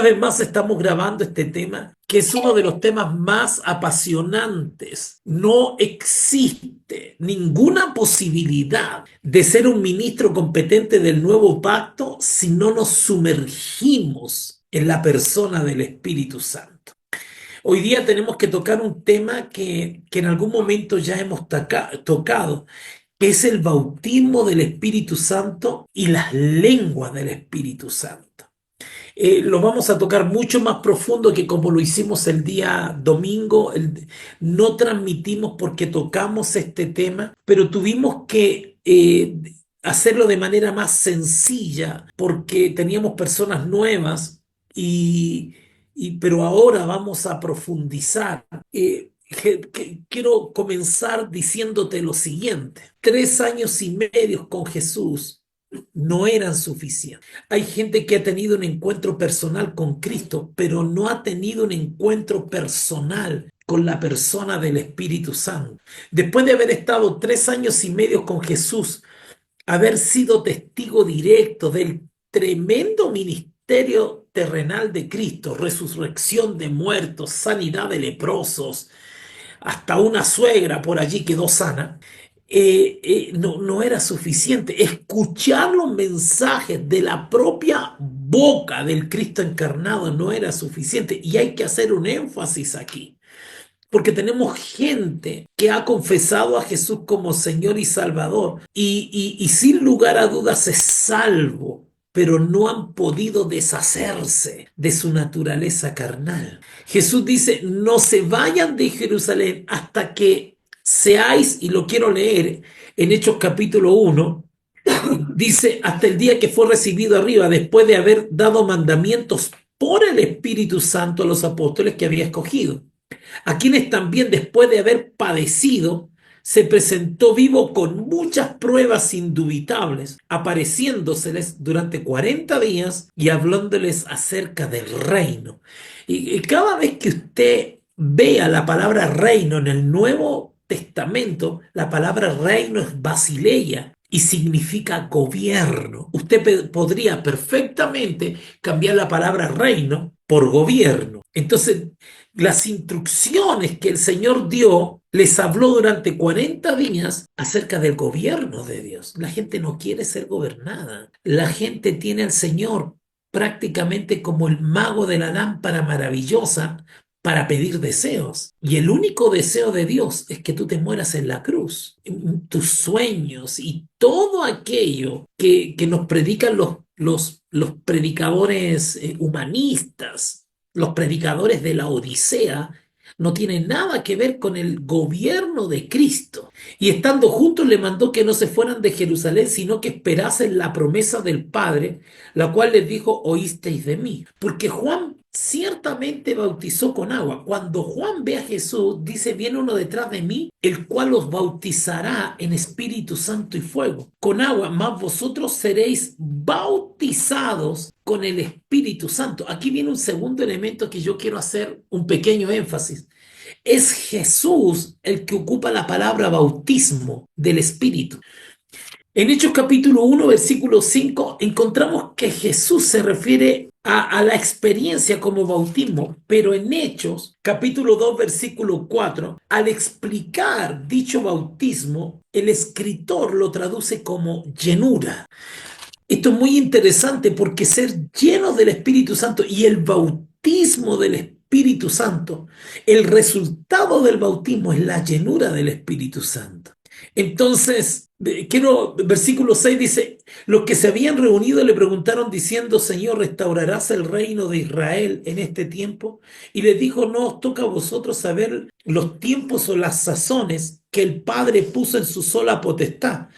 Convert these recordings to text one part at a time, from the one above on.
Una vez más estamos grabando este tema, que es uno de los temas más apasionantes. No existe ninguna posibilidad de ser un ministro competente del nuevo pacto si no nos sumergimos en la persona del Espíritu Santo. Hoy día tenemos que tocar un tema que en algún momento ya hemos tocado, que es el bautismo del Espíritu Santo y las lenguas del Espíritu Santo. Lo vamos a tocar mucho más profundo que como lo hicimos el día domingo. No transmitimos porque tocamos este tema, pero tuvimos que hacerlo de manera más sencilla porque teníamos personas nuevas pero ahora vamos a profundizar. Quiero comenzar diciéndote lo siguiente. 3 años y medio con Jesús no eran suficientes. Hay gente que ha tenido un encuentro personal con Cristo, pero no ha tenido un encuentro personal con la persona del Espíritu Santo. Después de haber estado 3 años y medio con Jesús, haber sido testigo directo del tremendo ministerio terrenal de Cristo, resurrección de muertos, sanidad de leprosos, hasta una suegra por allí quedó sana. No era suficiente. Escuchar los mensajes de la propia boca del Cristo encarnado no era suficiente. Y hay que hacer un énfasis aquí, porque tenemos gente que ha confesado a Jesús como Señor y Salvador y sin lugar a dudas es salvo, pero no han podido deshacerse de su naturaleza carnal. Jesús dice, no se vayan de Jerusalén hasta que seáis, y lo quiero leer en Hechos capítulo 1, dice, hasta el día que fue recibido arriba, después de haber dado mandamientos por el Espíritu Santo a los apóstoles que había escogido, a quienes también después de haber padecido, se presentó vivo con muchas pruebas indubitables, apareciéndoseles durante 40 días y hablándoles acerca del reino. Y cada vez que usted vea la palabra reino en el Nuevo Testamento, la palabra reino es basileia y significa gobierno. Usted podría perfectamente cambiar la palabra reino por gobierno. Entonces, las instrucciones que el Señor dio, les habló durante 40 días acerca del gobierno de Dios. La gente no quiere ser gobernada. La gente tiene al Señor prácticamente como el mago de la lámpara maravillosa para pedir deseos. Y el único deseo de Dios es que tú te mueras en la cruz. Tus sueños y todo aquello que nos predican los predicadores humanistas, los predicadores de la Odisea, no tienen nada que ver con el gobierno de Cristo. Y estando juntos le mandó que no se fueran de Jerusalén, sino que esperasen la promesa del Padre, la cual les dijo, oísteis de mí. Porque Juan ciertamente bautizó con agua. Cuando Juan ve a Jesús, dice, viene uno detrás de mí, el cual los bautizará en Espíritu Santo y fuego, con agua, mas vosotros seréis bautizados con el Espíritu Santo. Aquí viene un segundo elemento que yo quiero hacer un pequeño énfasis. Es Jesús el que ocupa la palabra bautismo del Espíritu. En Hechos capítulo 1, versículo 5, encontramos que Jesús se refiere a la experiencia como bautismo, pero en Hechos capítulo 2, versículo 4, al explicar dicho bautismo, el escritor lo traduce como llenura. Esto es muy interesante porque ser llenos del Espíritu Santo y el bautismo del Espíritu Santo, el resultado del bautismo es la llenura del Espíritu Santo. Entonces, versículo 6 dice, los que se habían reunido le preguntaron diciendo, Señor, ¿restaurarás el reino de Israel en este tiempo? Y les dijo, no os toca a vosotros saber los tiempos o las sazones que el Padre puso en su sola potestad,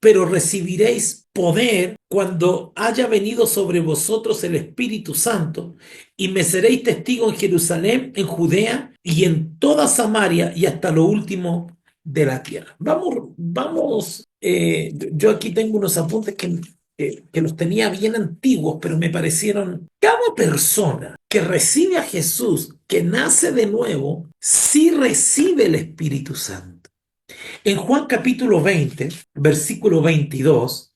pero recibiréis poder cuando haya venido sobre vosotros el Espíritu Santo, y me seréis testigo en Jerusalén, en Judea y en toda Samaria y hasta lo último de la tierra. Yo aquí tengo unos apuntes que los tenía bien antiguos, pero me parecieron, cada persona que recibe a Jesús, que nace de nuevo, sí recibe el Espíritu Santo. En Juan capítulo 20, versículo 22,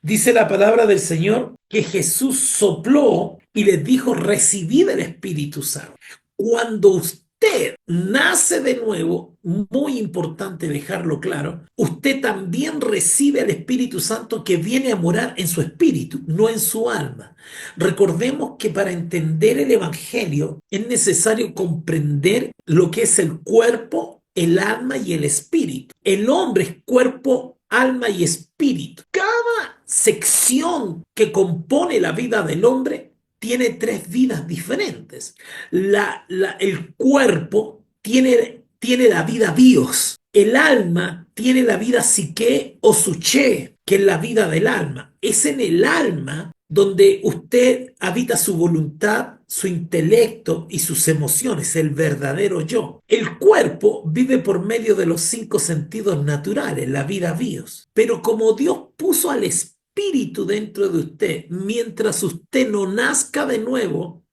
dice la palabra del Señor, que Jesús sopló y les dijo, recibid el Espíritu Santo. Cuando usted nace de nuevo, muy importante dejarlo claro, usted también recibe al Espíritu Santo que viene a morar en su espíritu, no en su alma. Recordemos que para entender el Evangelio es necesario comprender lo que es el cuerpo, el alma y el espíritu. El hombre es cuerpo, alma y espíritu. Cada sección que compone la vida del hombre tiene tres vidas diferentes. El cuerpo tiene la vida bios. El alma tiene la vida psique o suché, que es la vida del alma. Es en el alma donde usted habita su voluntad, su intelecto y sus emociones, el verdadero yo. El cuerpo vive por medio de los cinco sentidos naturales, la vida bios. Pero como Dios puso al espíritu dentro de usted, mientras usted no nazca de nuevo,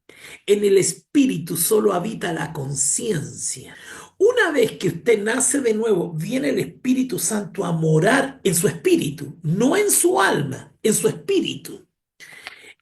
en el espíritu solo habita la conciencia. Una vez que usted nace de nuevo, viene el Espíritu Santo a morar en su espíritu, no en su alma, en su espíritu.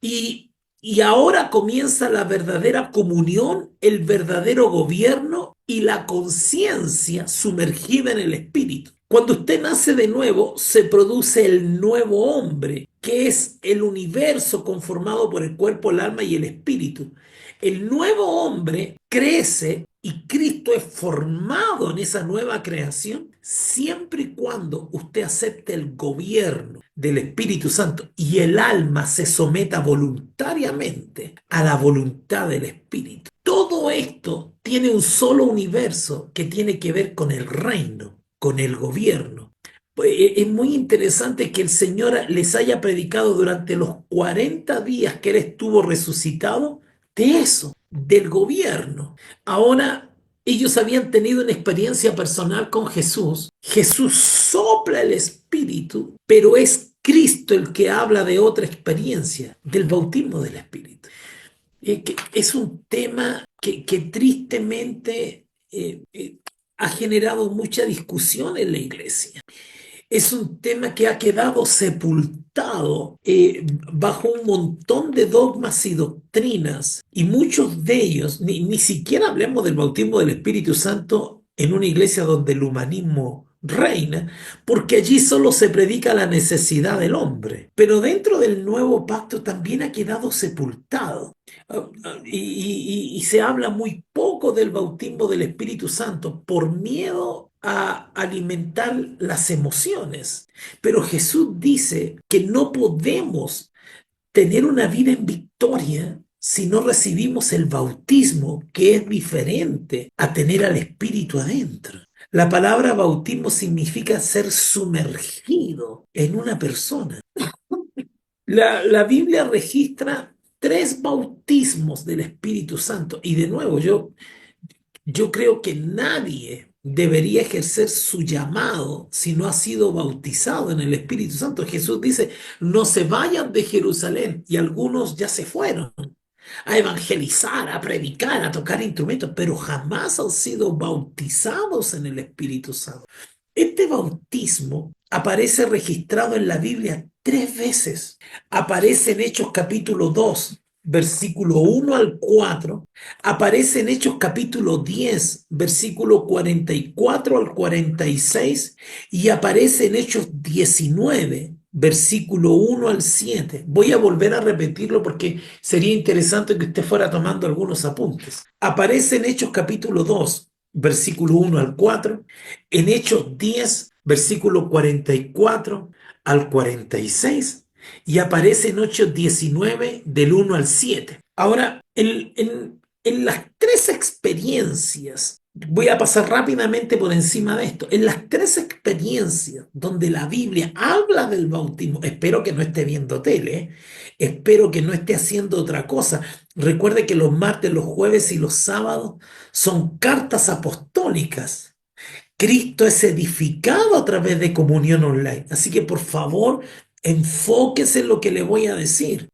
Y ahora comienza la verdadera comunión, el verdadero gobierno y la conciencia sumergida en el espíritu. Cuando usted nace de nuevo, se produce el nuevo hombre, que es el universo conformado por el cuerpo, el alma y el espíritu. El nuevo hombre crece y Cristo es formado en esa nueva creación siempre y cuando usted acepte el gobierno del Espíritu Santo y el alma se someta voluntariamente a la voluntad del Espíritu. Todo esto tiene un solo universo que tiene que ver con el reino, con el gobierno. Pues es muy interesante que el Señor les haya predicado durante los 40 días que Él estuvo resucitado de eso, del gobierno. Ahora ellos habían tenido una experiencia personal con Jesús. Jesús sopla el Espíritu, pero es Cristo el que habla de otra experiencia, del bautismo del Espíritu. Es un tema que tristemente ha generado mucha discusión en la iglesia. Es un tema que ha quedado sepultado bajo un montón de dogmas y doctrinas, y muchos de ellos, ni siquiera hablemos del bautismo del Espíritu Santo en una iglesia donde el humanismo reina, porque allí solo se predica la necesidad del hombre. Pero dentro del nuevo pacto también ha quedado sepultado. Y se habla muy poco del bautismo del Espíritu Santo por miedo a alimentar las emociones. Pero Jesús dice que no podemos tener una vida en victoria si no recibimos el bautismo, que es diferente a tener al Espíritu adentro. La palabra bautismo significa ser sumergido en una persona. La Biblia registra 3 bautismos del Espíritu Santo. Y de nuevo, yo creo que nadie debería ejercer su llamado si no ha sido bautizado en el Espíritu Santo. Jesús dice, no se vayan de Jerusalén, y algunos ya se fueron a evangelizar, a predicar, a tocar instrumentos, pero jamás han sido bautizados en el Espíritu Santo. Este bautismo aparece registrado en la Biblia 3 veces. Aparece en Hechos capítulo 2, versículo 1 al 4. Aparece en Hechos capítulo 10, versículo 44 al 46. Y aparece en Hechos 19, versículo 1 al 7. Voy a volver a repetirlo porque sería interesante que usted fuera tomando algunos apuntes. Aparece en Hechos capítulo 2, versículo 1 al 4, en Hechos 10, versículo 44 al 46, y aparece en Hechos 19, del 1 al 7. Ahora, en las 3 experiencias, voy a pasar rápidamente por encima de esto, en las 3 experiencias donde la Biblia habla del bautismo, espero que no esté viendo tele, espero que no esté haciendo otra cosa. Recuerde que los martes, los jueves y los sábados son cartas apostólicas. Cristo es edificado a través de comunión online. Así que por favor, enfóquese en lo que le voy a decir.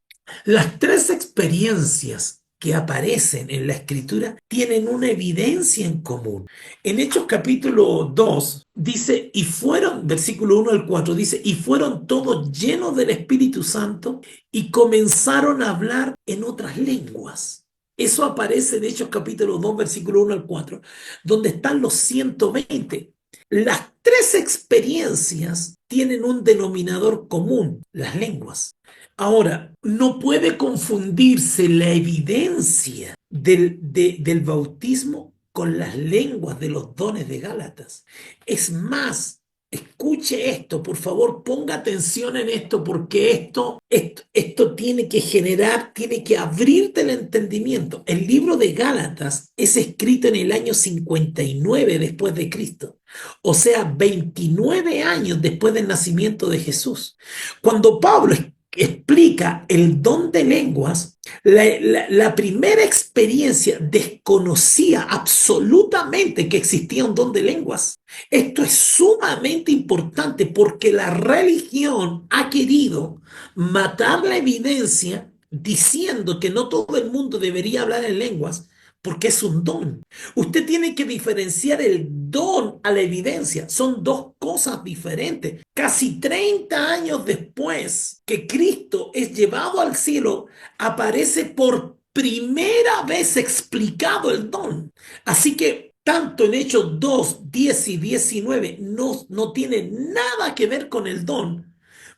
Las 3 experiencias que aparecen en la Escritura tienen una evidencia en común. En Hechos capítulo 2 dice, y fueron, versículo 1 al 4, dice, y fueron todos llenos del Espíritu Santo y comenzaron a hablar en otras lenguas. Eso aparece en Hechos capítulo 2, versículo 1 al 4, donde están los 120. Las tres experiencias tienen un denominador común, las lenguas. Ahora, no puede confundirse la evidencia del bautismo con las lenguas de los dones de Gálatas. Es más, escuche esto, por favor, ponga atención en esto, porque esto tiene que generar, tiene que abrirte el entendimiento. El libro de Gálatas es escrito en el año 59 después de Cristo, o sea, 29 años después del nacimiento de Jesús. Cuando Pablo explica el don de lenguas, la primera experiencia desconocía absolutamente que existía un don de lenguas. Esto es sumamente importante porque la religión ha querido matar la evidencia diciendo que no todo el mundo debería hablar en lenguas porque es un don. Usted tiene que diferenciar el don a la evidencia. Son dos cosas diferentes. Casi 30 años después que Cristo es llevado al cielo, aparece por primera vez explicado el don. Así que tanto en Hechos 2, 10 y 19 no tiene nada que ver con el don,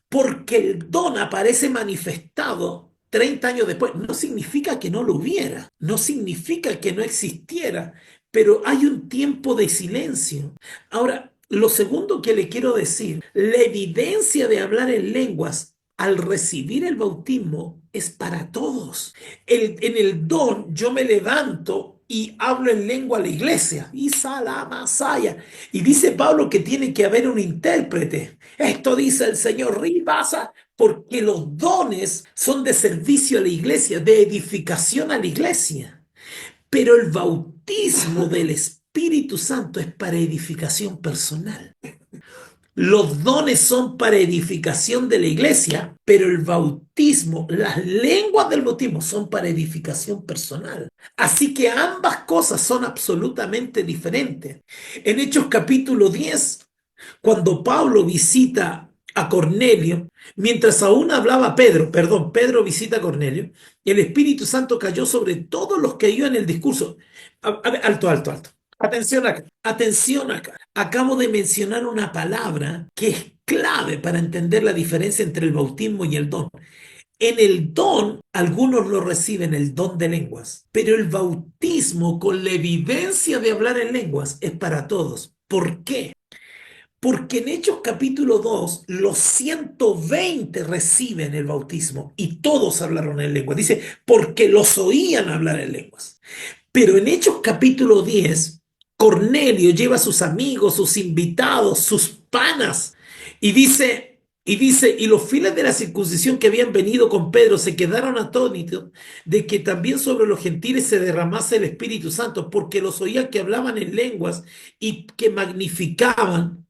porque el don aparece manifestado 30 años después. No significa que no lo hubiera, no significa que no existiera, pero hay un tiempo de silencio. Ahora, lo segundo que le quiero decir, la evidencia de hablar en lenguas al recibir el bautismo es para todos. En el don yo me levanto y hablo en lengua a la iglesia. Y Masaya. Y dice Pablo que tiene que haber un intérprete. Esto dice el Señor Ribasa, porque los dones son de servicio a la iglesia, de edificación a la iglesia. Pero el bautismo del Espíritu Santo es para edificación personal. Los dones son para edificación de la iglesia, pero el bautismo, las lenguas del bautismo son para edificación personal. Así que ambas cosas son absolutamente diferentes. En Hechos capítulo 10, cuando Pablo visita a Cornelio, mientras aún hablaba Pedro visita a Cornelio, el Espíritu Santo cayó sobre todos los que oían el discurso. Alto, alto, alto. Atención acá, atención acá. Acabo de mencionar una palabra que es clave para entender la diferencia entre el bautismo y el don. En el don, algunos lo reciben el don de lenguas, pero el bautismo con la evidencia de hablar en lenguas es para todos. ¿Por qué? Porque en Hechos capítulo 2, los 120 reciben el bautismo y todos hablaron en lenguas. Dice, porque los oían hablar en lenguas. Pero en Hechos capítulo 10, Cornelio lleva a sus amigos, sus invitados, sus panas, y los fieles de la circuncisión que habían venido con Pedro se quedaron atónitos de que también sobre los gentiles se derramase el Espíritu Santo, porque los oían que hablaban en lenguas y que magnificaban.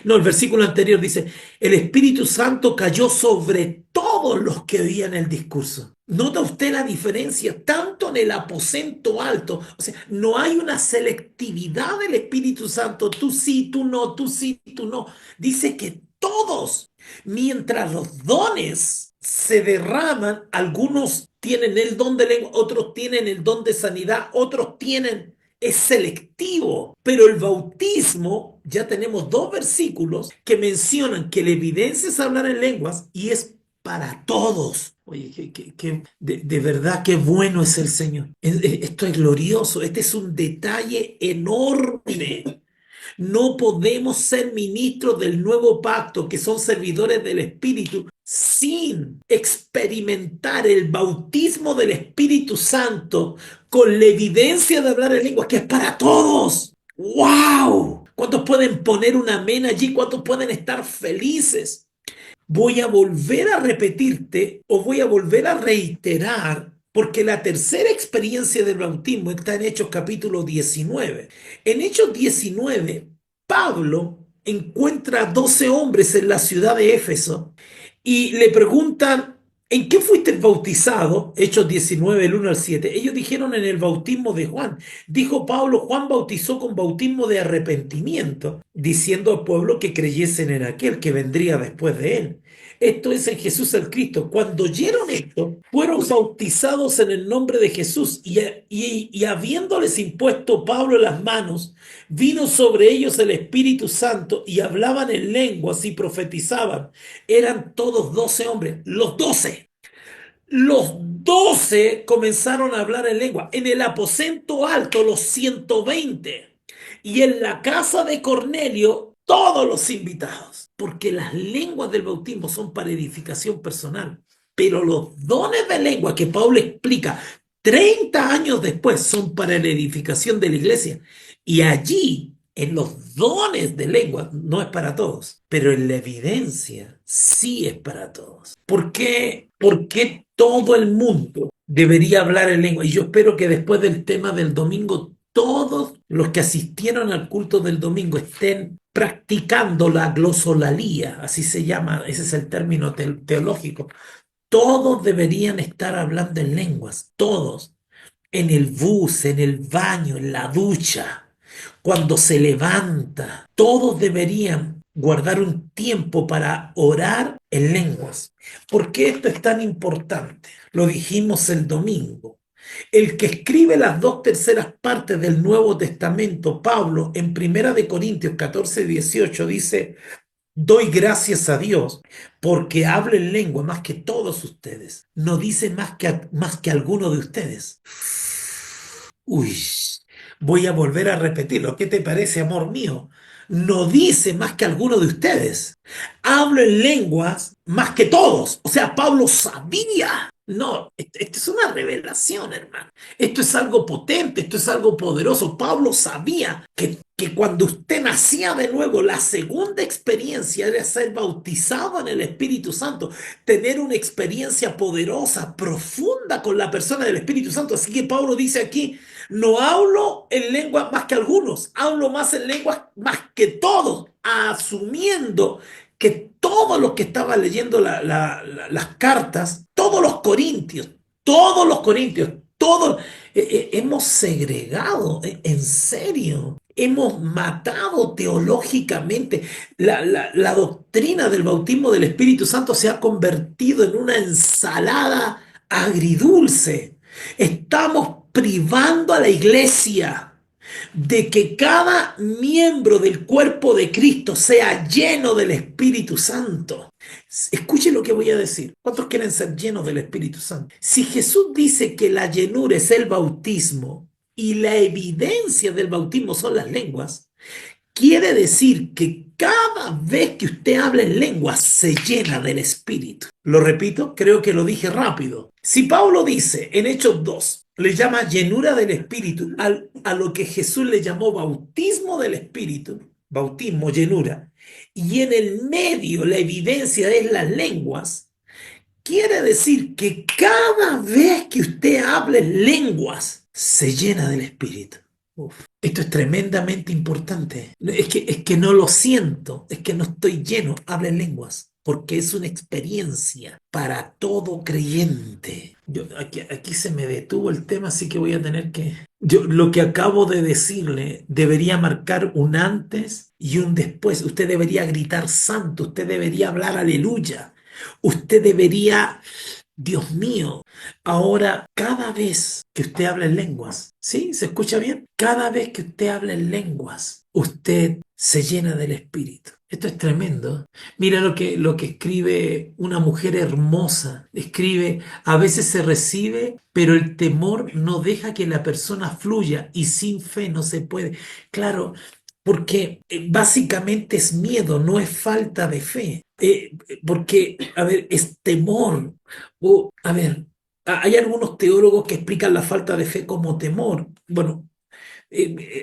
No, el versículo anterior dice, el Espíritu Santo cayó sobre todos los que oían el discurso. ¿Nota usted la diferencia? Tanto en el aposento alto, o sea, no hay una selectividad del Espíritu Santo, tú sí, tú no, tú sí, tú no. Dice que todos, mientras los dones se derraman, algunos tienen el don de lengua, otros tienen el don de sanidad, otros tienen, es selectivo, pero el bautismo, ya tenemos dos versículos que mencionan que la evidencia es hablar en lenguas y es para todos. Oye, de verdad qué bueno es el Señor. Esto es glorioso, este es un detalle enorme. No podemos ser ministros del nuevo pacto, que son servidores del Espíritu, sin experimentar el bautismo del Espíritu Santo con la evidencia de hablar en lenguas, que es para todos. ¡Wow! ¿Cuántos pueden poner un amén allí? ¿Cuántos pueden estar felices? Voy a volver a repetirte o voy a volver a reiterar, porque la tercera experiencia del bautismo está en Hechos capítulo 19. En Hechos 19, Pablo encuentra a 12 hombres en la ciudad de Éfeso y le preguntan, ¿En qué fuiste bautizado? Hechos 19, el 1 al 7. Ellos dijeron en el bautismo de Juan. Dijo Pablo, Juan bautizó con bautismo de arrepentimiento, diciendo al pueblo que creyesen en aquel que vendría después de él. Esto es en Jesús el Cristo. Cuando oyeron esto, fueron bautizados en el nombre de Jesús y habiéndoles impuesto Pablo las manos, vino sobre ellos el Espíritu Santo y hablaban en lenguas y profetizaban. Eran todos 12 hombres, los 12. Los 12 comenzaron a hablar en lengua. En el aposento alto, los 120. Y en la casa de Cornelio, todos los invitados. Porque las lenguas del bautismo son para edificación personal. Pero los dones de lengua que Pablo explica 30 años después son para la edificación de la iglesia. Y allí, en los dones de lengua, no es para todos, pero en la evidencia sí es para todos. ¿Por qué todo el mundo debería hablar en lengua? Y yo espero que después del tema del domingo, todos los que asistieron al culto del domingo estén practicando la glosolalía, así se llama, ese es el término teológico. Todos deberían estar hablando en lenguas, todos, en el bus, en el baño, en la ducha, cuando se levanta. Todos deberían guardar un tiempo para orar en lenguas. ¿Por qué esto es tan importante? Lo dijimos el domingo. El que escribe las 2/3 del Nuevo Testamento, Pablo, en Primera de Corintios 14:18, dice: doy gracias a Dios porque hablo en lengua más que todos ustedes. No dice más que alguno de ustedes. Uy, voy a volver a repetirlo. ¿Qué te parece, amor mío? No dice más que alguno de ustedes. Hablo en lenguas más que todos. O sea, Pablo sabía. No, esto es una revelación, hermano. Esto es algo potente, esto es algo poderoso. Pablo sabía que cuando usted nacía de nuevo, la segunda experiencia era ser bautizado en el Espíritu Santo, tener una experiencia poderosa, profunda con la persona del Espíritu Santo. Así que Pablo dice aquí, no hablo en lenguas más que algunos, hablo más en lenguas más que todos, asumiendo que todos los que estaban leyendo las cartas, todos los corintios, todos hemos segregado, en serio. Hemos matado teológicamente. La doctrina del bautismo del Espíritu Santo se ha convertido en una ensalada agridulce. Estamos privando a la iglesia de que cada miembro del cuerpo de Cristo sea lleno del Espíritu Santo. Escuche lo que voy a decir. ¿Cuántos quieren ser llenos del Espíritu Santo? Si Jesús dice que la llenura es el bautismo y la evidencia del bautismo son las lenguas, quiere decir que cada vez que usted habla en lenguas se llena del Espíritu. Lo repito, creo que lo dije rápido. Si Pablo dice en Hechos 2, le llama llenura del Espíritu a lo que Jesús le llamó bautismo del Espíritu, bautismo, llenura, y en el medio la evidencia es las lenguas, quiere decir que cada vez que usted habla en lenguas se llena del Espíritu. Uf. Esto es tremendamente importante. Es que no lo siento, es que no estoy lleno, habla en lenguas, porque es una experiencia para todo creyente. Aquí se me detuvo el tema, así que voy a tener que... Lo que acabo de decirle debería marcar un antes y un después. Usted debería gritar santo, usted debería hablar aleluya, usted debería... Dios mío, ahora cada vez que usted habla en lenguas, ¿sí? ¿Se escucha bien? Cada vez que usted habla en lenguas, usted se llena del Espíritu. Esto es tremendo. Mira lo que escribe una mujer hermosa. Escribe, a veces se recibe, pero el temor no deja que la persona fluya y sin fe no se puede. Claro, porque básicamente es miedo, no es falta de fe. Porque, a ver, es temor. A ver, hay algunos teólogos que explican la falta de fe como temor. Bueno,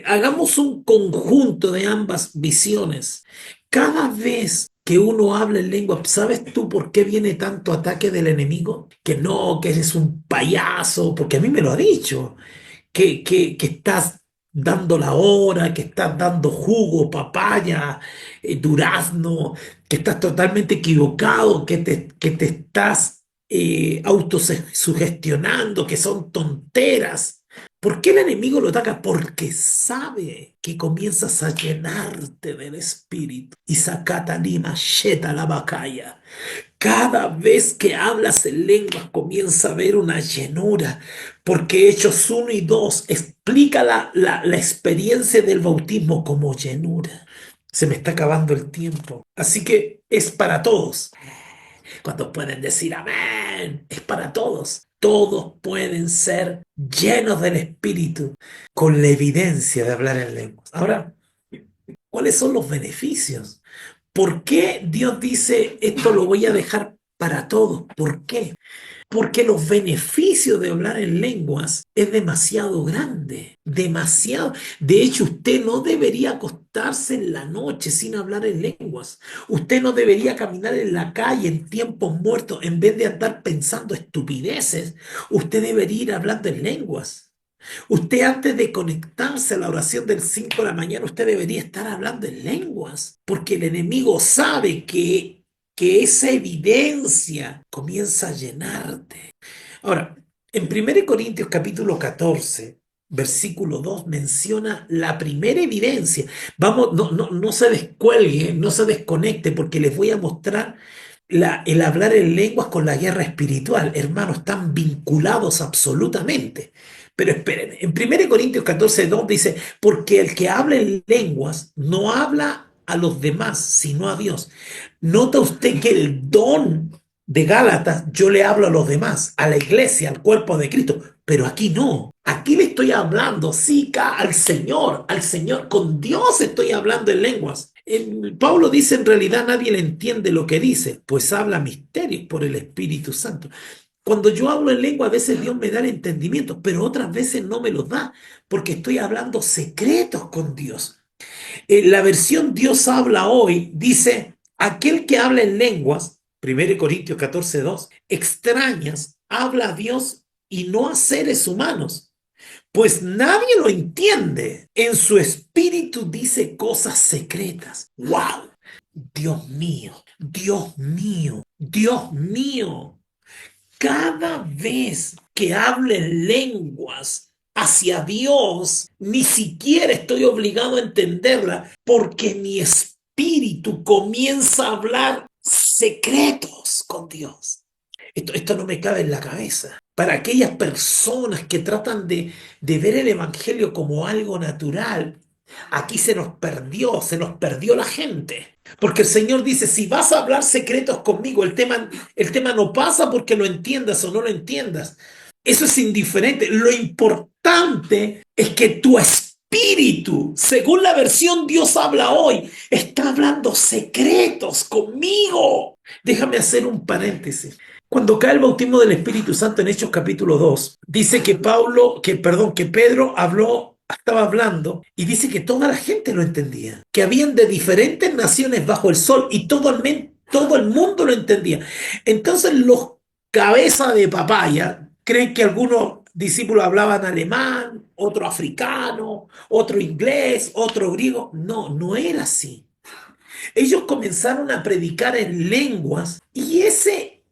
hagamos un conjunto de ambas visiones. Cada vez que uno habla en lengua, ¿sabes tú por qué viene tanto ataque del enemigo? Que no, que eres un payaso, porque a mí me lo ha dicho, que estás dando la hora, que estás dando jugo, papaya, durazno, que estás totalmente equivocado, que te estás autosugestionando, que son tonteras. ¿Por qué el enemigo lo ataca? Porque sabe que comienzas a llenarte del Espíritu. Y sacatanima sheta la bacaya. Cada vez que hablas en lenguas comienza a haber una llenura, porque Hechos 1 y 2 explica la experiencia del bautismo como llenura. Se me está acabando el tiempo, así que es para todos. ¿Cuántos pueden decir amén? Es para todos. Todos pueden ser llenos del Espíritu con la evidencia de hablar en lenguas. Ahora, ¿cuáles son los beneficios? ¿Por qué Dios dice esto lo voy a dejar para todos? ¿Por qué? Porque los beneficios de hablar en lenguas es demasiado grande, demasiado. De hecho, usted no debería acostarse en la noche sin hablar en lenguas. Usted no debería caminar en la calle en tiempos muertos en vez de andar pensando estupideces. Usted debería ir hablando en lenguas. Usted antes de conectarse a la oración del 5 de la mañana, usted debería estar hablando en lenguas, porque el enemigo sabe que esa evidencia comienza a llenarte. Ahora, en 1 Corintios capítulo 14, versículo 2 menciona la primera evidencia. Vamos, no se descuelgue, no se desconecte, porque les voy a mostrar el hablar en lenguas con la guerra espiritual. Hermanos, están vinculados absolutamente. Pero espérenme, en 1 Corintios 14, 2 dice, porque el que habla en lenguas no habla a los demás, sino a Dios. Nota usted que el don de Gálatas yo le hablo a los demás, a la iglesia, al cuerpo de Cristo, pero aquí no. Aquí le estoy hablando, sí, al Señor, con Dios estoy hablando en lenguas. Pablo dice, en realidad nadie le entiende lo que dice, pues habla misterios por el Espíritu Santo. Cuando yo hablo en lengua, a veces Dios me da el entendimiento, pero otras veces no me lo da, porque estoy hablando secretos con Dios. La versión Dios habla hoy dice, aquel que habla en lenguas, 1 Corintios 14, 2, extrañas, habla a Dios y no a seres humanos, pues nadie lo entiende. En su espíritu dice cosas secretas. ¡Wow! Dios mío, Dios mío, Dios mío. Cada vez que hable en lenguas hacia Dios, ni siquiera estoy obligado a entenderla, porque mi espíritu comienza a hablar secretos con Dios. Esto no me cabe en la cabeza. Para aquellas personas que tratan de ver el Evangelio como algo natural, aquí se nos perdió la gente. Porque el Señor dice, si vas a hablar secretos conmigo, el tema no pasa porque lo entiendas o no lo entiendas. Eso es indiferente. Lo importante es que tu espíritu, según la versión Dios habla hoy, está hablando secretos conmigo. Déjame hacer un paréntesis. Cuando cae el bautismo del Espíritu Santo en Hechos capítulo 2, dice que que Pedro estaba hablando y dice que toda la gente lo entendía, que habían de diferentes naciones bajo el sol y todo el mundo lo entendía. Entonces los cabezas de papaya creen que algunos discípulos hablaban alemán, otro africano, otro inglés, otro griego. No, no era así. Ellos comenzaron a predicar en lenguas y ese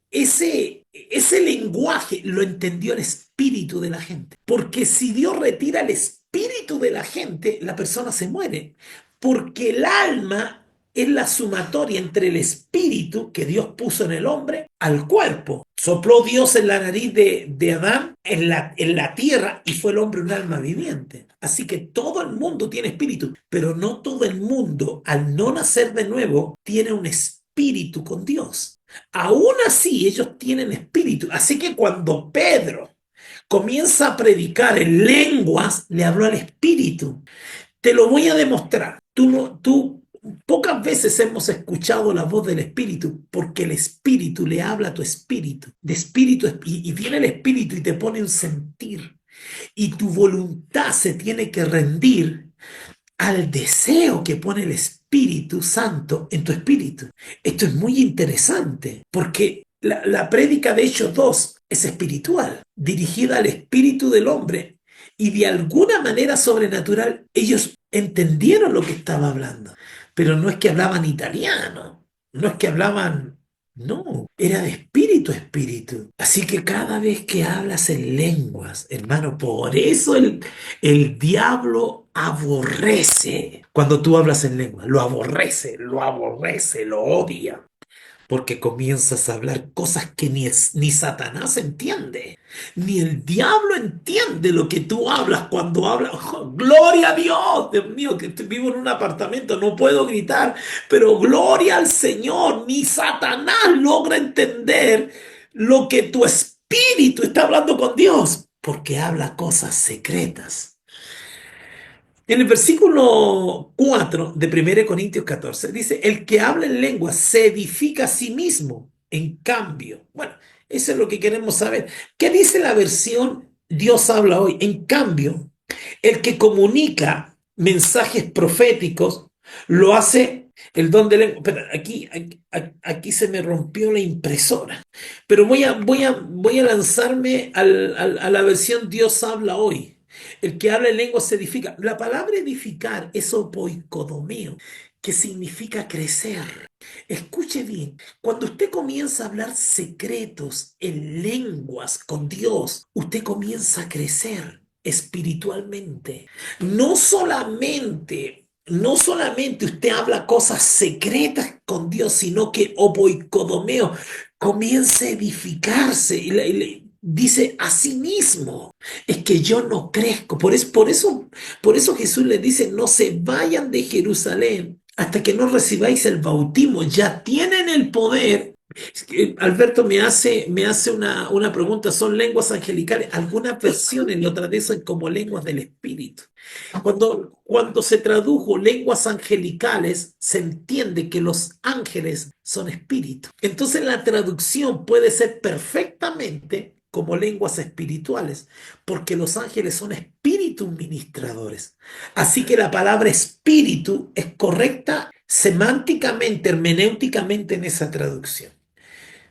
lenguaje lo entendió el espíritu de la gente. Porque si Dios retira el espíritu de la gente, la persona se muere. Porque el alma es la sumatoria entre el espíritu que Dios puso en el hombre al cuerpo. Sopló Dios en la nariz de Adán en la tierra y fue el hombre un alma viviente. Así que todo el mundo tiene espíritu, pero no todo el mundo, al no nacer de nuevo, tiene un espíritu con Dios. Aún así, ellos tienen espíritu. Así que cuando Pedro comienza a predicar en lenguas, le habló al espíritu. Te lo voy a demostrar. Tú pocas veces hemos escuchado la voz del espíritu, porque el espíritu le habla a tu espíritu. De espíritu y viene el espíritu y te pone un sentir. Y tu voluntad se tiene que rendir al deseo que pone el Espíritu Santo en tu espíritu. Esto es muy interesante, porque la prédica de Hechos 2 es espiritual, dirigida al espíritu del hombre, y de alguna manera sobrenatural ellos entendieron lo que estaba hablando, pero no es que hablaban italiano, no es que hablaban, no, era de espíritu tu espíritu. Así que cada vez que hablas en lenguas, hermano, por eso el diablo aborrece cuando tú hablas en lenguas. Lo aborrece, lo odia. Porque comienzas a hablar cosas que ni Satanás entiende, ni el diablo entiende lo que tú hablas cuando hablas. ¡Oh, gloria a Dios! Dios mío, que vivo en un apartamento, no puedo gritar, pero gloria al Señor. Ni Satanás logra entender lo que tu espíritu está hablando con Dios, porque habla cosas secretas. En el versículo 4 de 1 Corintios 14 dice, el que habla en lengua se edifica a sí mismo. En cambio, bueno, eso es lo que queremos saber. ¿Qué dice la versión Dios habla hoy? En cambio, el que comunica mensajes proféticos lo hace el don de lengua. Pero aquí se me rompió la impresora. Pero voy a lanzarme a la versión Dios habla hoy. El que habla en lengua se edifica. La palabra edificar es opoikodomeo, que significa crecer. Escuche bien, cuando usted comienza a hablar secretos en lenguas con Dios, usted comienza a crecer espiritualmente. No solamente usted habla cosas secretas con Dios, sino que opoikodomeo comienza a edificarse. Dice a sí mismo, es que yo no crezco. Por eso Jesús le dice, no se vayan de Jerusalén hasta que no recibáis el bautismo. Ya tienen el poder. Es que Alberto me hace una pregunta, ¿son lenguas angelicales? Algunas versiones lo traducen como lenguas del Espíritu. Cuando se tradujo lenguas angelicales, se entiende que los ángeles son espíritus. Entonces la traducción puede ser perfectamente como lenguas espirituales, porque los ángeles son espíritus ministradores. Así que la palabra espíritu es correcta semánticamente, hermenéuticamente en esa traducción.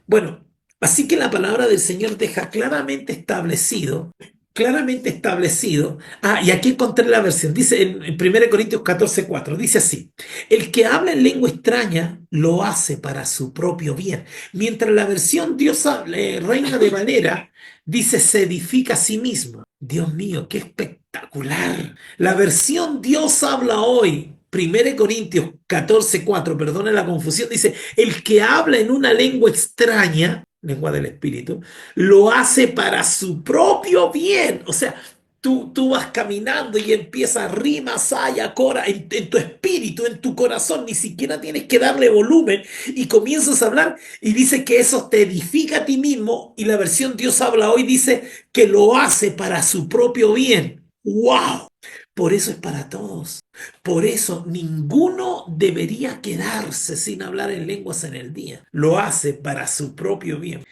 Bueno, así que la palabra del Señor deja claramente establecido. Y aquí encontré la versión, dice en 1 Corintios 14:4, dice así, el que habla en lengua extraña lo hace para su propio bien, mientras la versión Dios habla, Reina de Valera, dice se edifica a sí mismo. Dios mío, qué espectacular. La versión Dios habla hoy. 1 Corintios 14:4, perdone la confusión, dice, el que habla en una lengua extraña, lengua del espíritu, lo hace para su propio bien. O sea, tú vas caminando y empieza rima, saya, cora, en tu espíritu, en tu corazón, ni siquiera tienes que darle volumen y comienzas a hablar y dice que eso te edifica a ti mismo y la versión Dios habla hoy dice que lo hace para su propio bien. ¡Wow! Por eso es para todos. Por eso ninguno debería quedarse sin hablar en lenguas en el día. Lo hace para su propio bien.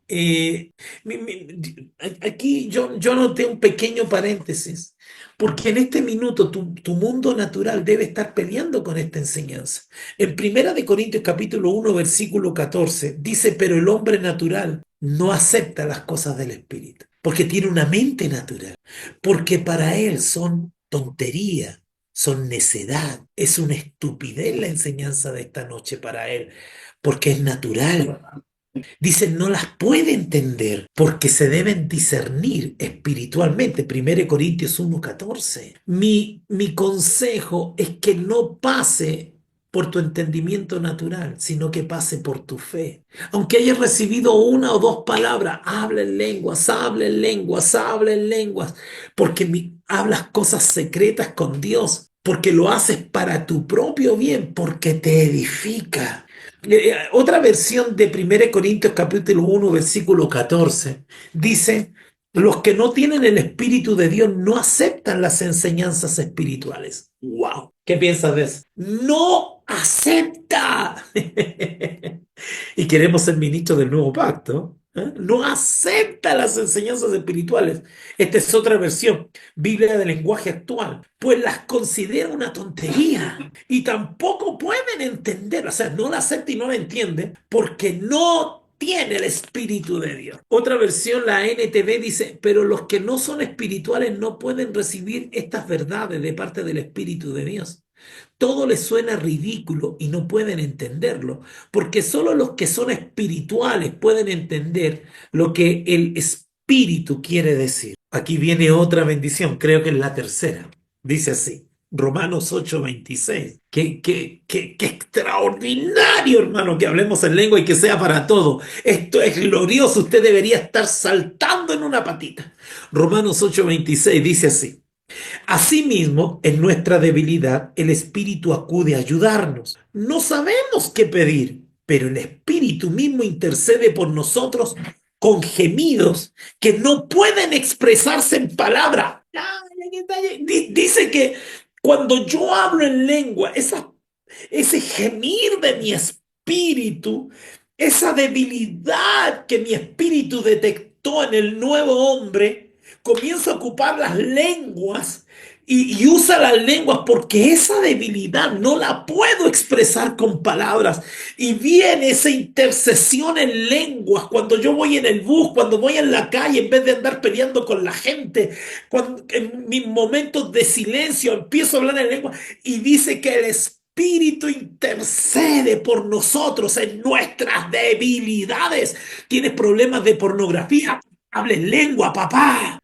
Eh, Aquí yo noté un pequeño paréntesis, porque en este minuto tu mundo natural debe estar peleando con esta enseñanza. En 1 Corintios 1 versículo 14 dice, pero el hombre natural no acepta las cosas del Espíritu, porque tiene una mente natural, porque para él son tontería, son necedad, es una estupidez la enseñanza de esta noche para él, porque es natural. Dicen, no las puede entender porque se deben discernir espiritualmente. 1 Corintios 1:14. Mi consejo es que no pase por tu entendimiento natural, sino que pase por tu fe. Aunque hayas recibido una o dos palabras, habla en lenguas, habla en lenguas, habla en lenguas, porque hablas cosas secretas con Dios, porque lo haces para tu propio bien, porque te edifica. Otra versión de 1 Corintios 1 versículo 14 dice, los que no tienen el Espíritu de Dios no aceptan las enseñanzas espirituales. ¡Wow! ¿Qué piensas de eso? No acepta. Y queremos ser ministros del nuevo pacto. No acepta las enseñanzas espirituales. Esta es otra versión, Biblia del lenguaje actual, pues las considera una tontería y tampoco pueden entender, o sea, no la acepta y no la entiende porque no tiene el Espíritu de Dios. Otra versión, la NTV, dice, pero los que no son espirituales no pueden recibir estas verdades de parte del Espíritu de Dios. Todo les suena ridículo y no pueden entenderlo, porque solo los que son espirituales pueden entender lo que el Espíritu quiere decir. Aquí viene otra bendición, creo que es la tercera. Dice así, Romanos 8:26. Qué extraordinario, hermano, que hablemos en lengua y que sea para todo. Esto es glorioso, usted debería estar saltando en una patita. Romanos 8:26 dice así. Asimismo, en nuestra debilidad, el Espíritu acude a ayudarnos. No sabemos qué pedir, pero el Espíritu mismo intercede por nosotros con gemidos que no pueden expresarse en palabras. Dice que cuando yo hablo en lengua, ese gemir de mi espíritu, esa debilidad que mi espíritu detectó en el nuevo hombre, comienza a ocupar las lenguas y usa las lenguas porque esa debilidad no la puedo expresar con palabras. Y viene esa intercesión en lenguas cuando yo voy en el bus, cuando voy en la calle, en vez de andar peleando con la gente, cuando en mis momentos de silencio empiezo a hablar en lengua y dice que el Espíritu intercede por nosotros en nuestras debilidades. ¿Tienes problemas de pornografía? Hable en lengua, papá.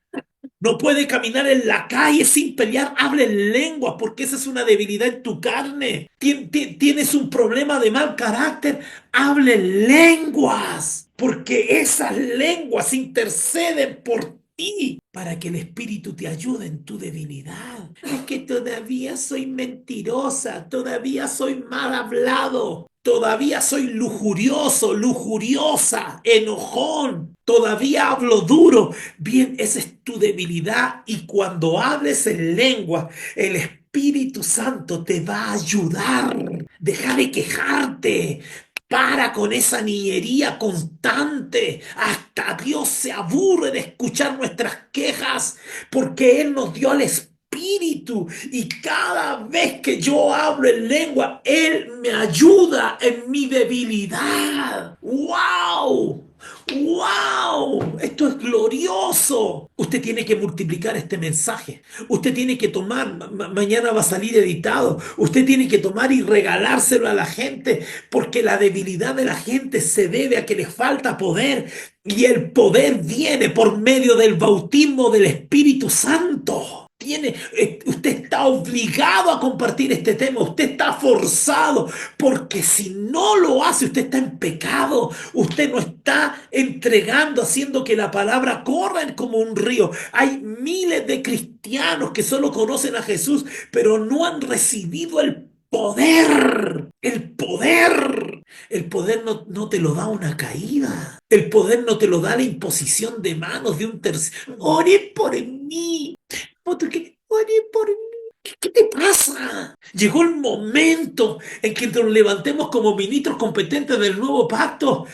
No puede caminar en la calle sin pelear, hable en lengua, porque esa es una debilidad en tu carne. Tienes un problema de mal carácter, hable en lenguas, porque esas lenguas interceden por ti para que el Espíritu te ayude en tu debilidad. Es que todavía soy mentirosa, todavía soy mal hablado. Todavía soy lujurioso, lujuriosa, enojón. Todavía hablo duro. Bien, esa es tu debilidad. Y cuando hables en lengua, el Espíritu Santo te va a ayudar. Deja de quejarte. Para con esa niñería constante. Hasta Dios se aburre de escuchar nuestras quejas porque Él nos dio al Espíritu y cada vez que yo hablo en lengua, Él me ayuda en mi debilidad. ¡Wow! ¡Wow! Esto es glorioso. Usted tiene que multiplicar este mensaje. Usted tiene que tomar, mañana va a salir editado. Usted tiene que tomar y regalárselo a la gente, porque la debilidad de la gente se debe a que le falta poder. Y el poder viene por medio del bautismo del Espíritu Santo. Usted está obligado a compartir este tema, usted está forzado, porque si no lo hace, usted está en pecado, usted no está entregando, haciendo que la palabra corra como un río. Hay miles de cristianos que solo conocen a Jesús, pero no han recibido el poder. El poder. El poder no te lo da una caída. El poder no te lo da la imposición de manos de un tercero. Ore por mí. Ore por mí. ¿Qué te pasa? Llegó el momento en que nos levantemos como ministros competentes del nuevo pacto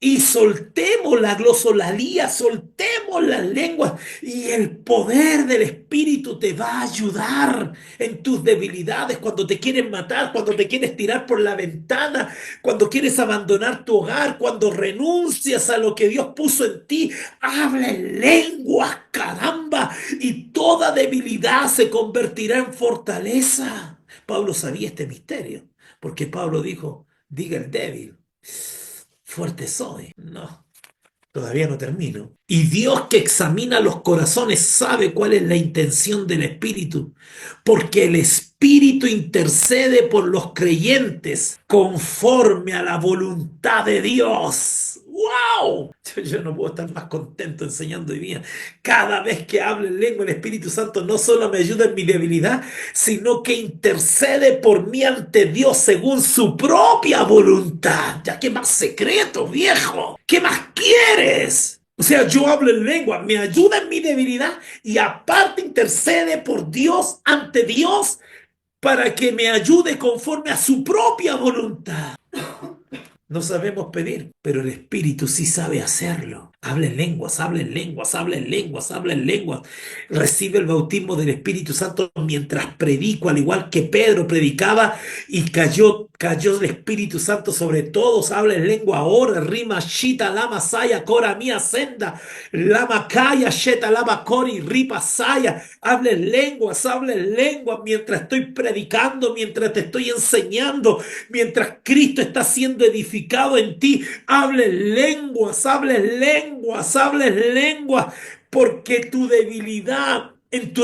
y soltemos la glosolalía, soltemos las lenguas y el poder del Espíritu te va a ayudar en tus debilidades, cuando te quieren matar, cuando te quieres tirar por la ventana, cuando quieres abandonar tu hogar, cuando renuncias a lo que Dios puso en ti. Habla en lenguas, caramba, y toda debilidad se convertirá en fortaleza. Pablo sabía este misterio, porque Pablo dijo, diga el débil, fuerte soy. No, todavía no termino. Y Dios que examina los corazones sabe cuál es la intención del Espíritu, porque el Espíritu intercede por los creyentes conforme a la voluntad de Dios. ¡Wow! Yo no puedo estar más contento enseñando hoy día. Cada vez que hablo en lengua, el Espíritu Santo no solo me ayuda en mi debilidad, sino que intercede por mí ante Dios según su propia voluntad. Ya, ¿qué más secreto, viejo? ¿Qué más quieres? O sea, yo hablo en lengua, me ayuda en mi debilidad y aparte intercede por Dios ante Dios para que me ayude conforme a su propia voluntad. No sabemos pedir, pero el Espíritu sí sabe hacerlo. Habla en lenguas, habla en lenguas, habla en lenguas, habla en lenguas. Recibe el bautismo del Espíritu Santo mientras predico, al igual que Pedro predicaba y cayó el Espíritu Santo sobre todos. Habla en lengua ahora, rima, shita, lama, saya, cora, mía, senda, lama, kaya, sheta, lama, cori, ripa, saya. Habla en lenguas mientras estoy predicando, mientras te estoy enseñando, mientras Cristo está siendo edificado en ti. Habla en lenguas, habla en lenguas, habla en lenguas, porque en tu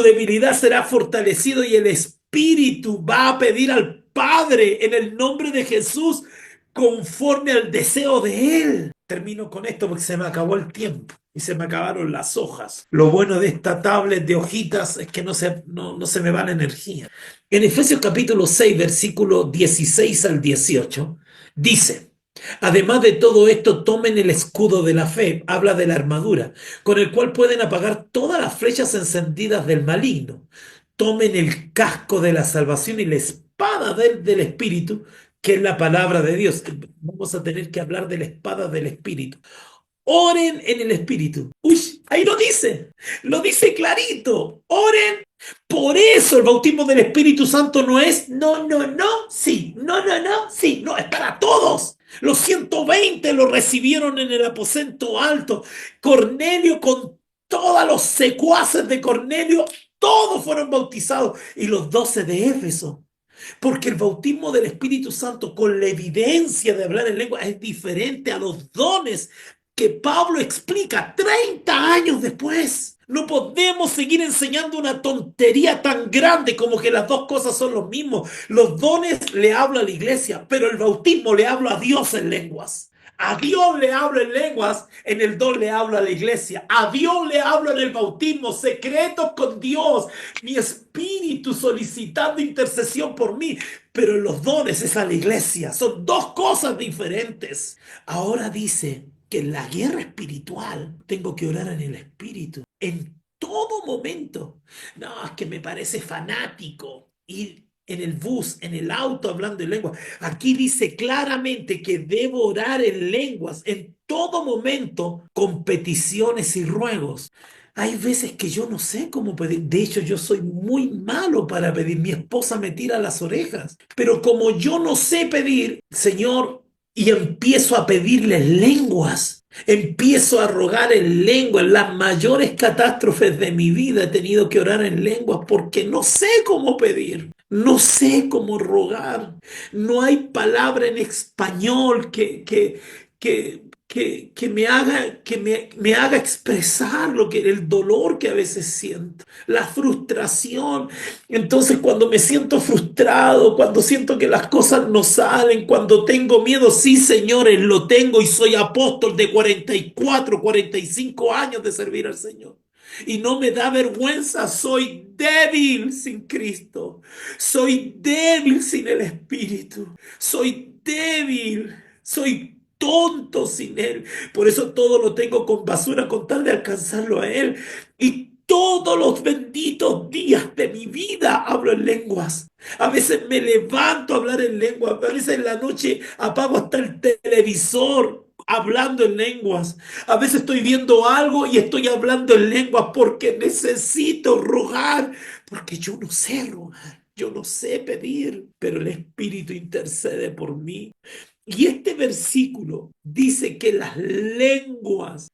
debilidad será fortalecido y el Espíritu va a pedir al Padre en el nombre de Jesús conforme al deseo de Él. Termino con esto porque se me acabó el tiempo y se me acabaron las hojas. Lo bueno de esta tablet de hojitas es que no se me va la energía. En Efesios capítulo 6, versículo 16 al 18, dice: además de todo esto, tomen el escudo de la fe, habla de la armadura, con el cual pueden apagar todas las flechas encendidas del maligno. Tomen el casco de la salvación y la espada del Espíritu, que es la palabra de Dios. Vamos a tener que hablar de la espada del Espíritu. Oren en el Espíritu. Uy, ahí lo dice clarito. Oren. Por eso el bautismo del Espíritu Santo no es no, no, no, sí, no, no, no, sí, no, es para todos. Los 120 lo recibieron en el aposento alto. Cornelio con todos los secuaces de Cornelio, todos fueron bautizados. Y los 12 de Éfeso. Porque el bautismo del Espíritu Santo con la evidencia de hablar en lengua es diferente a los dones que Pablo explica 30 años después. No podemos seguir enseñando una tontería tan grande como que las dos cosas son lo mismo. Los dones le hablo a la iglesia, pero el bautismo le hablo a Dios en lenguas. A Dios le hablo en lenguas, en el don le hablo a la iglesia. A Dios le hablo en el bautismo, secretos con Dios, mi espíritu solicitando intercesión por mí. Pero en los dones es a la iglesia, son dos cosas diferentes. Ahora dice que en la guerra espiritual tengo que orar en el espíritu, en todo momento. No, es que me parece fanático ir en el bus, en el auto hablando en lengua. Aquí dice claramente que debo orar en lenguas en todo momento con peticiones y ruegos. Hay veces que yo no sé cómo pedir. De hecho, yo soy muy malo para pedir. Mi esposa me tira las orejas. Pero como yo no sé pedir, Señor, y empiezo a pedirle lenguas. Empiezo a rogar en lengua. En las mayores catástrofes de mi vida he tenido que orar en lenguas porque no sé cómo pedir. No sé cómo rogar. No hay palabra en español que me haga expresar el dolor que a veces siento, la frustración. Entonces, cuando me siento frustrado, cuando siento que las cosas no salen, cuando tengo miedo, sí, señores, lo tengo y soy apóstol de 44, 45 años de servir al Señor. Y no me da vergüenza, soy débil sin Cristo, soy débil sin el Espíritu, soy débil, soy tonto sin Él. Por eso todo lo tengo con basura con tal de alcanzarlo a Él. Y todos los benditos días de mi vida hablo en lenguas. A veces me levanto a hablar en lenguas, a veces en la noche apago hasta el televisor hablando en lenguas. A veces estoy viendo algo y estoy hablando en lenguas porque necesito rogar, porque yo no sé rogar, yo no sé pedir, pero el Espíritu intercede por mí. Y este versículo dice que las lenguas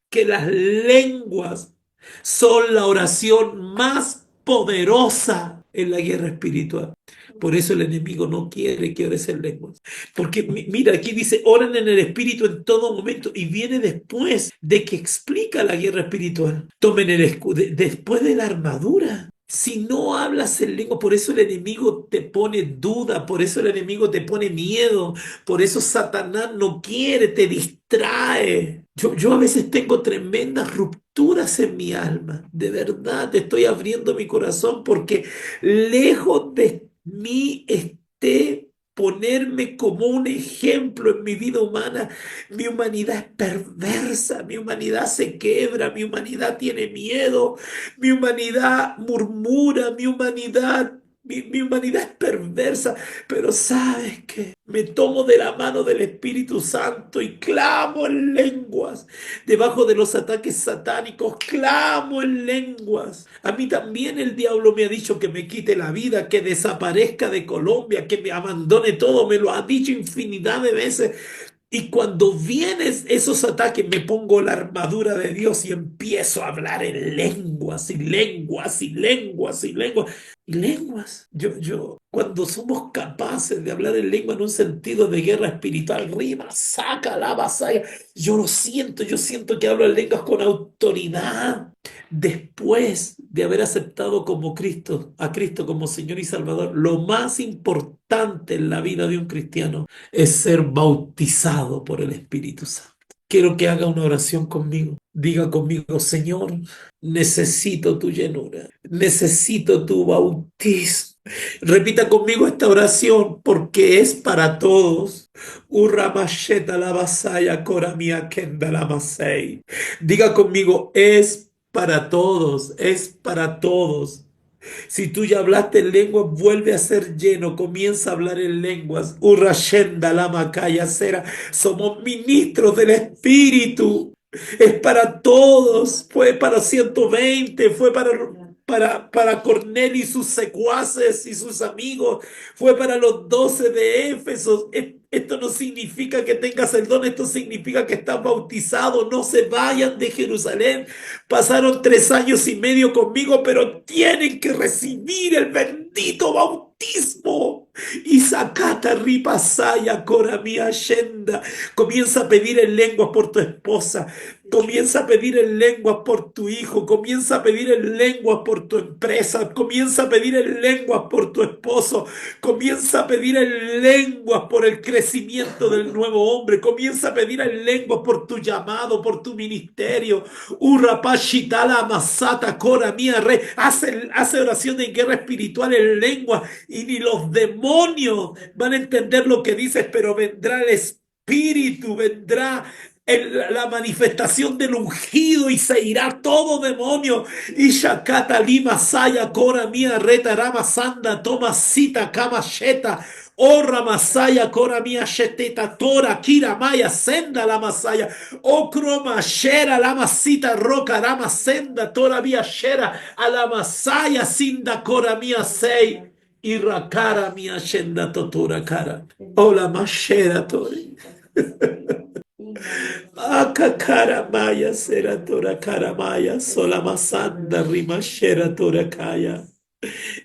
son la oración más poderosa en la guerra espiritual. Por eso el enemigo no quiere que ores en lenguas. Porque mira, aquí dice, oran en el espíritu en todo momento. Y viene después de que explica la guerra espiritual. Tomen el escudo, después de la armadura. Si no hablas en lengua, por eso el enemigo te pone duda, por eso el enemigo te pone miedo, por eso Satanás no quiere, te distrae. Yo a veces tengo tremendas rupturas en mi alma. De verdad, te estoy abriendo mi corazón porque lejos de mí esté ponerme como un ejemplo en mi vida humana. Mi humanidad es perversa, mi humanidad se quebra, mi humanidad tiene miedo, mi humanidad murmura, mi humanidad Mi humanidad es perversa, pero ¿sabes qué? Me tomo de la mano del Espíritu Santo y clamo en lenguas. Debajo de los ataques satánicos, clamo en lenguas. A mí también el diablo me ha dicho que me quite la vida, que desaparezca de Colombia, que me abandone todo. Me lo ha dicho infinidad de veces. Y cuando vienen esos ataques, me pongo la armadura de Dios y empiezo a hablar en lenguas y lenguas y lenguas y lenguas y lenguas. Cuando somos capaces de hablar en lengua en un sentido de guerra espiritual, rima, saca la vasalla. Yo siento que hablo en lenguas con autoridad. Después de haber aceptado como Cristo, a Cristo como Señor y Salvador, lo más importante en la vida de un cristiano es ser bautizado por el Espíritu Santo. Quiero que haga una oración conmigo. Diga conmigo, Señor, necesito tu llenura, necesito tu bautismo. Repita conmigo esta oración porque es para todos. Urramasheta la vasaya koramia kenda la masei. Diga conmigo, es para todos, es para todos. Si tú ya hablaste en lenguas, vuelve a ser lleno, comienza a hablar en lenguas. Urrashenda lama kaya sera. Somos ministros del Espíritu. Es para todos. Fue para 120, fue para Cornelio y sus secuaces y sus amigos, fue para los 12 de Éfeso. Esto no significa que tengas el don, esto significa que estás bautizado. No se vayan de Jerusalén. Pasaron 3 años y medio conmigo, pero tienen que recibir el bendito bautismo. Y sacata ripasaya coramia shenda. Comienza a pedir en lenguas por tu esposa. Comienza a pedir en lenguas por tu hijo. Comienza a pedir en lenguas por tu empresa. Comienza a pedir en lenguas por tu esposo. Comienza a pedir en lenguas por el crecimiento del nuevo hombre. Comienza a pedir en lenguas por tu llamado, por tu ministerio. Urrapashitala masata cora mía re. Hace oración de guerra espiritual en lengua y ni los demonios van a entender lo que dices, pero vendrá el Espíritu, vendrá la manifestación del ungido y se irá todo demonio. Y Shakata Lima Saya Cora Mía Reta Rama Sanda Toma Sita Kama Sheta. Oh Ramasaya Cora Mía Sheteta Tora Kira Maya Senda la Masaya. Oh Croma Shera la Masita Roca Rama Senda Tora Vía Shera a la Masaya Sinda Cora Mía Sei. Y Rakara Mía Shenda Totora Cara. Oh la Mashera Tori. Akakara maya sera tora karamaya solamasanda rimashera tora kaya.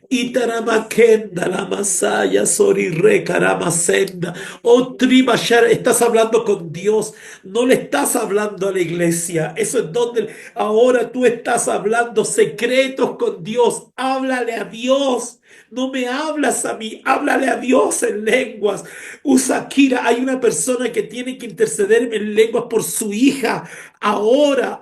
Itaramakenda la masaya sori re karamasenda. Oh Trimashara, estás hablando con Dios, no le estás hablando a la iglesia. Eso es donde ahora tú estás hablando secretos con Dios. Háblale a Dios. No me hablas a mí, háblale a Dios en lenguas. Usakira, hay una persona que tiene que interceder en lenguas por su hija. Ahora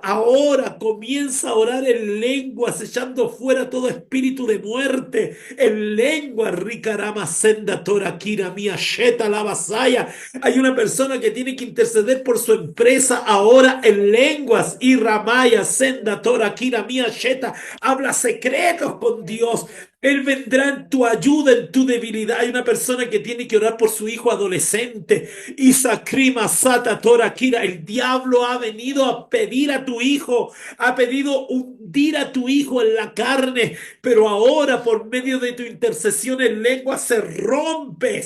comienza a orar en lenguas, echando fuera todo espíritu de muerte. En lenguas, Rikarama Senda Torakira Mia Sheta la Basaya. Hay una persona que tiene que interceder por su empresa ahora en lenguas. Y Ramaya Senda Torakira Mia Sheta. Habla secretos con Dios. Él vendrá en tu ayuda, en tu debilidad. Hay una persona que tiene que orar por su hijo adolescente. Isakrima Sata Torakira. El diablo ha venido a pedir a tu hijo, ha pedido hundir a tu hijo en la carne, pero ahora por medio de tu intercesión en lengua se rompe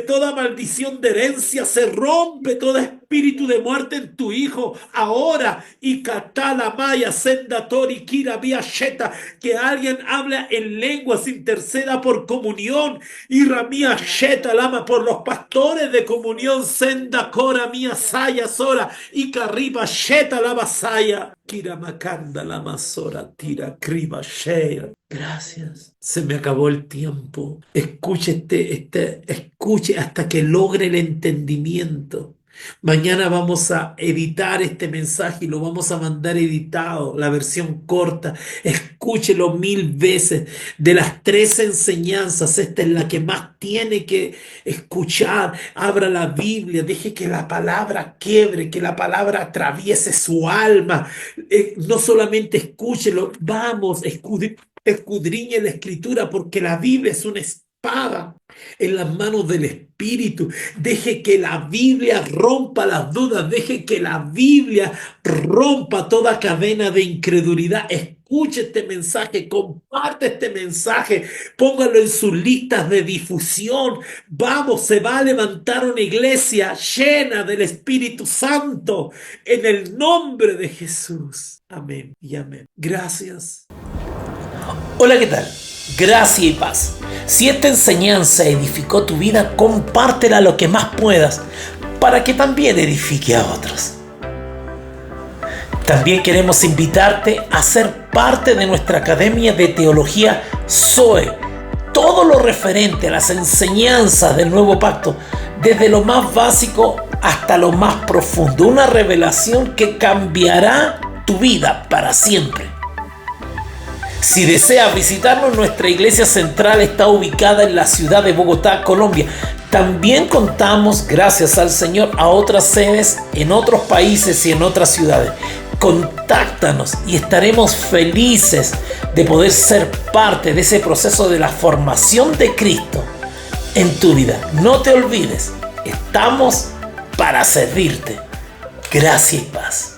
toda maldición de herencia, se rompe todo espíritu de muerte en tu hijo. Ahora, y Katala Maya Senda Tori Kira Via Sheta. Que alguien habla en lenguas, interceda por comunión. Y Ramía Sheta Lama por los pastores de comunión. Senda Cora Mía Saya Sora. Y Carriba Sheta Lama Saya. Kira Makanda Lama Sora. Tira Kriba Shea. Gracias. Se me acabó el tiempo. Escuche hasta que logre el entendimiento. Mañana vamos a editar este mensaje y lo vamos a mandar editado, la versión corta. Escúchelo 1000 veces. De las 3 enseñanzas, esta es la que más tiene que escuchar. Abra la Biblia, deje que la palabra quiebre, que la palabra atraviese su alma. No solamente escúchelo, vamos, escudriñe la escritura, porque la Biblia es una espada en las manos del Espíritu. Deje que la Biblia rompa las dudas. Deje que la Biblia rompa toda cadena de incredulidad. Escuche este mensaje, comparte este mensaje, póngalo en sus listas de difusión. Vamos, se va a levantar una iglesia llena del Espíritu Santo en el nombre de Jesús. Amén y amén. Gracias. Hola, ¿qué tal? Gracia y paz. Si esta enseñanza edificó tu vida, compártela lo que más puedas para que también edifique a otros. También queremos invitarte a ser parte de nuestra Academia de Teología Zoe. Todo lo referente a las enseñanzas del Nuevo Pacto, desde lo más básico hasta lo más profundo. Una revelación que cambiará tu vida para siempre. Si deseas visitarnos, nuestra iglesia central está ubicada en la ciudad de Bogotá, Colombia. También contamos, gracias al Señor, a otras sedes en otros países y en otras ciudades. Contáctanos y estaremos felices de poder ser parte de ese proceso de la formación de Cristo en tu vida. No te olvides, estamos para servirte. Gracia y paz.